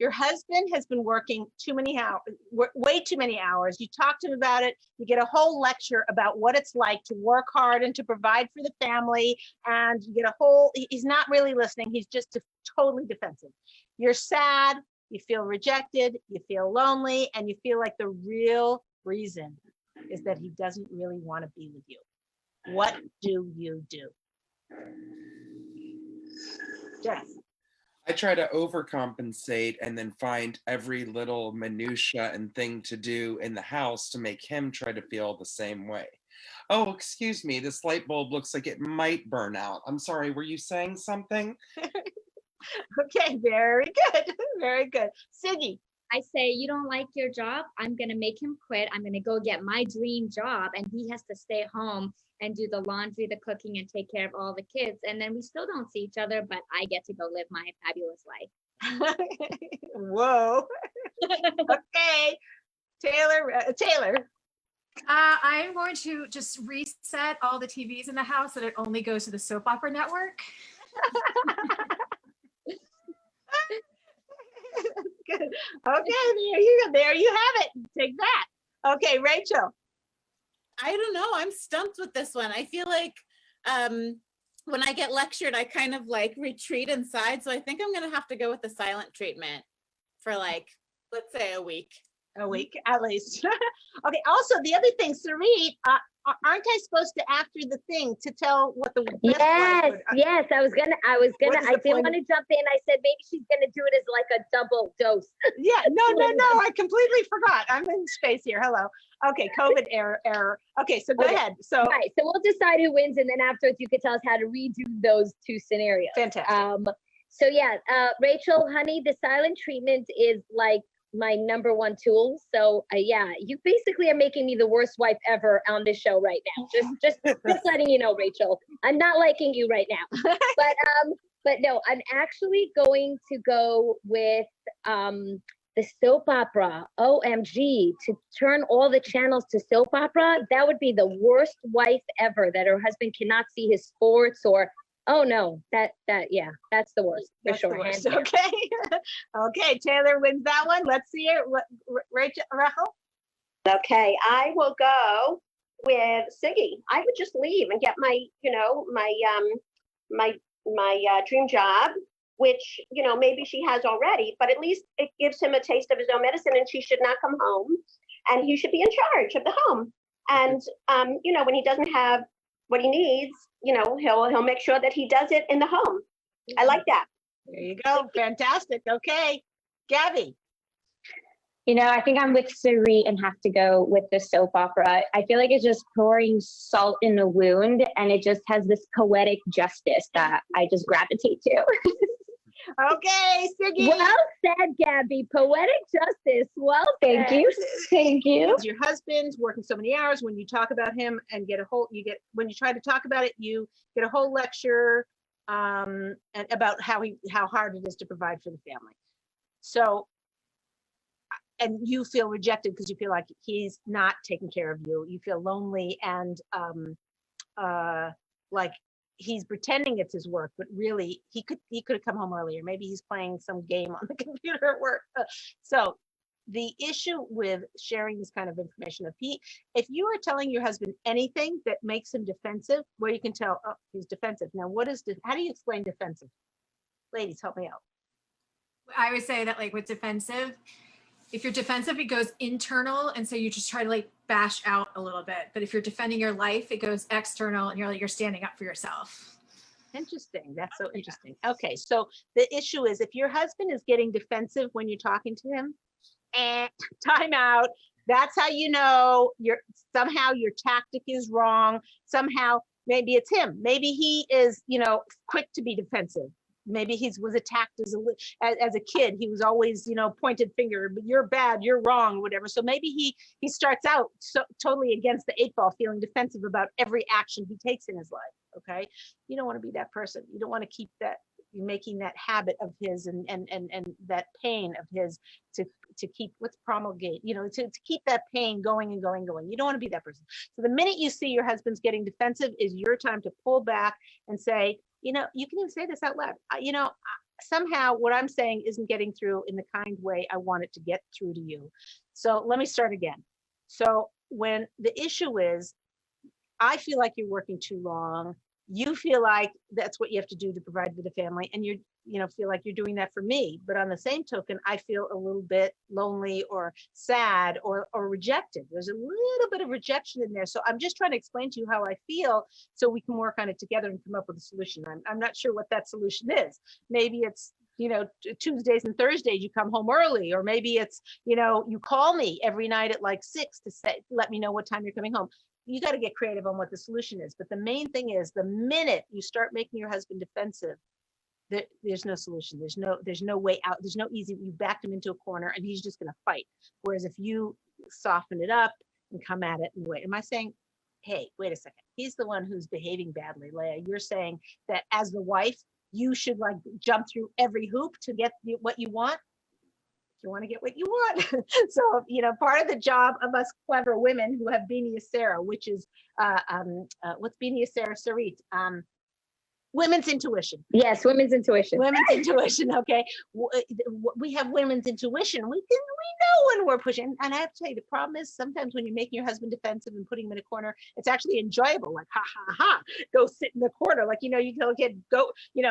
Your husband has been working too many hours, way too many hours. You talk to him about it. You get a whole lecture about what it's like to work hard and to provide for the family. And you get he's not really listening. He's just totally defensive. You're sad. You feel rejected. You feel lonely. And you feel like the real reason is that he doesn't really want to be with you. What do you do? Jess. I try to overcompensate and then find every little minutia and thing to do in the house to make him try to feel the same way. Oh, excuse me, this light bulb looks like it might burn out. I'm sorry, were you saying something? Okay, very good. Very good. Sigi. I say, you don't like your job? I'm going to make him quit. I'm going to go get my dream job. And he has to stay home and do the laundry, the cooking, and take care of all the kids. And then we still don't see each other, but I get to go live my fabulous life. Whoa. Okay. Taylor. I'm going to just reset all the TVs in the house so that it only goes to the soap opera network. Good. Okay, there you have it. Take that. Okay, Rachael. I don't know. I'm stumped with this one. I feel like when I get lectured, I kind of like retreat inside. So I think I'm going to have to go with the silent treatment for like, let's say a week. A week at least. Okay. Also, the other thing, Sarit, aren't I supposed to, after the thing, to tell what the best yes. I didn't want to jump in. I said maybe she's gonna do it as like a double dose. Yeah. No. I completely forgot. I'm in space here. Hello. Okay. COVID error. Okay. So go ahead. So right. So we'll decide who wins, and then afterwards you could tell us how to redo those two scenarios. Fantastic. So yeah, Rachael, honey, the silent treatment is like my number one tool. So yeah, you basically are making me the worst wife ever on this show right now. Just letting you know, Rachael, I'm not liking you right now. But no, I'm actually going to go with the soap opera. OMG, to turn all the channels to soap opera, that would be the worst wife ever, that her husband cannot see his sports or oh no, that's the worst for that's sure. Worst. Okay. Okay, Taylor wins that one. Let's see it. Rachael? Okay, I will go with Sigi. I would just leave and get my dream job, which, maybe she has already, but at least it gives him a taste of his own medicine, and she should not come home, and he should be in charge of the home. And, when he doesn't have what he needs, he'll make sure that he does it in the home. I like that. There you go. Fantastic. Okay. Gabby. I think I'm with Siri and have to go with the soap opera. I feel like it's just pouring salt in a wound, and it just has this poetic justice that I just gravitate to. Okay, Sigi. Well said, Gabby. Poetic justice. Well, thank you. Thank you. Your husband's working so many hours. When you talk about him and when you try to talk about it, you get a whole lecture and about how hard it is to provide for the family. So, and you feel rejected because you feel like he's not taking care of you. You feel lonely and like he's pretending it's his work, but really he could have come home earlier. Maybe he's playing some game on the computer at work. So the issue with sharing this kind of information, if you are telling your husband anything that makes him defensive, where you can tell, oh, he's defensive. Now, how do you explain defensive? Ladies, help me out. I would say that, like, with defensive, if you're defensive, it goes internal, and so you just try to like bash out a little bit. But if you're defending your life, it goes external, and you're standing up for yourself. Interesting. That's so interesting. Okay, so the issue is, if your husband is getting defensive when you're talking to him, time out. That's how you know somehow your tactic is wrong. Somehow, maybe it's him. Maybe he is, quick to be defensive. Maybe he was attacked as a kid. He was always, pointed finger, but you're bad, you're wrong, whatever. So maybe he starts out so totally against the 8 ball, feeling defensive about every action he takes in his life. Okay, you don't want to be that person. You don't want to keep making that habit of his and that pain of his to keep promulgate, to keep that pain going and going. You don't want to be that person. So the minute you see your husband's getting defensive is your time to pull back and say, you can even say this out loud. somehow what I'm saying isn't getting through in the kind way I want it to get through to you. So let me start again. So when the issue is, I feel like you're working too long. You feel like that's what you have to do to provide for the family, and feel like you're doing that for me. But on the same token, I feel a little bit lonely or sad or rejected. There's a little bit of rejection in there. So I'm just trying to explain to you how I feel so we can work on it together and come up with a solution. I'm not sure what that solution is. Maybe it's Tuesdays and Thursdays you come home early, or maybe it's you call me every night at like 6 to let me know what time you're coming home. You got to get creative on what the solution is. But the main thing is, the minute you start making your husband defensive, there's no solution. There's no way out. There's no easy. You backed him into a corner and he's just going to fight. Whereas if you soften it up and come at it in a way, am I saying, hey, wait a second, he's the one who's behaving badly, Leah. You're saying that as the wife, you should like jump through every hoop to get what you want. You want to get what you want. So, part of the job of us clever women who have Benia Sarah, which is, what's Benia Sarah Sarit? Women's intuition. Yes, women's intuition. Women's intuition. Okay. We have women's intuition. We know when we're pushing. And I have to tell you, the problem is sometimes when you're making your husband defensive and putting him in a corner, it's actually enjoyable. Like, ha, ha, ha, go sit in the corner. Like, you tell a kid, go, in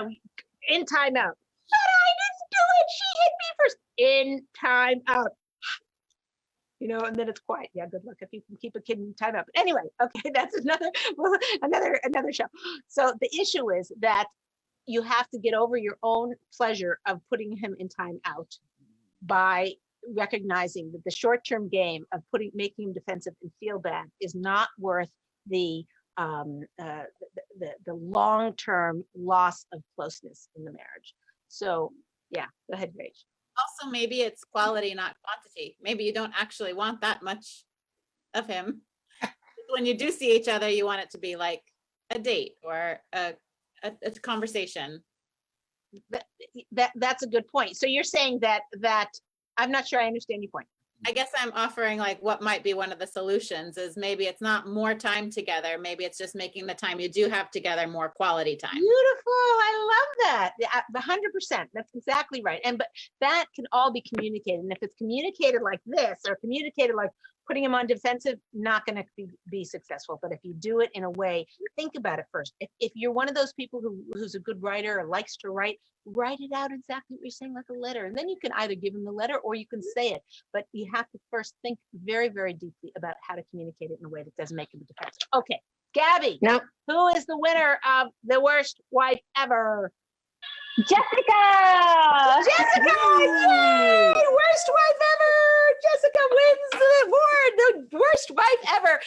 timeout. But I didn't do it. She hit me first. In time out. And then it's quiet. Yeah, good luck if you can keep a kid in time out. But anyway, okay, that's another show. So the issue is that you have to get over your own pleasure of putting him in time out by recognizing that the short-term game of making him defensive and feel bad is not worth the long-term loss of closeness in the marriage. So yeah, go ahead, Rach. Also, maybe it's quality, not quantity. Maybe you don't actually want that much of him. When you do see each other, you want it to be like a date or a conversation. That's a good point. So you're saying that I'm not sure I understand your point. I guess I'm offering like what might be one of the solutions is maybe it's not more time together. Maybe it's just making the time you do have together more quality time. Beautiful. I love that. 100%. That's exactly right. But that can all be communicated. And if it's communicated like this or communicated like putting him on defensive, not going to be successful. But if you do it in a way, think about it first. If you're one of those people who's a good writer or likes to write it out exactly what you're saying, like a letter. And then you can either give him the letter or you can say it. But you have to first think very, very deeply about how to communicate it in a way that doesn't make him defensive. Okay, Gabby, No. Who is the winner of the worst wife ever? Jessica! Jessica! Yay! Worst wife ever! Jessica wins the award, the worst wife ever.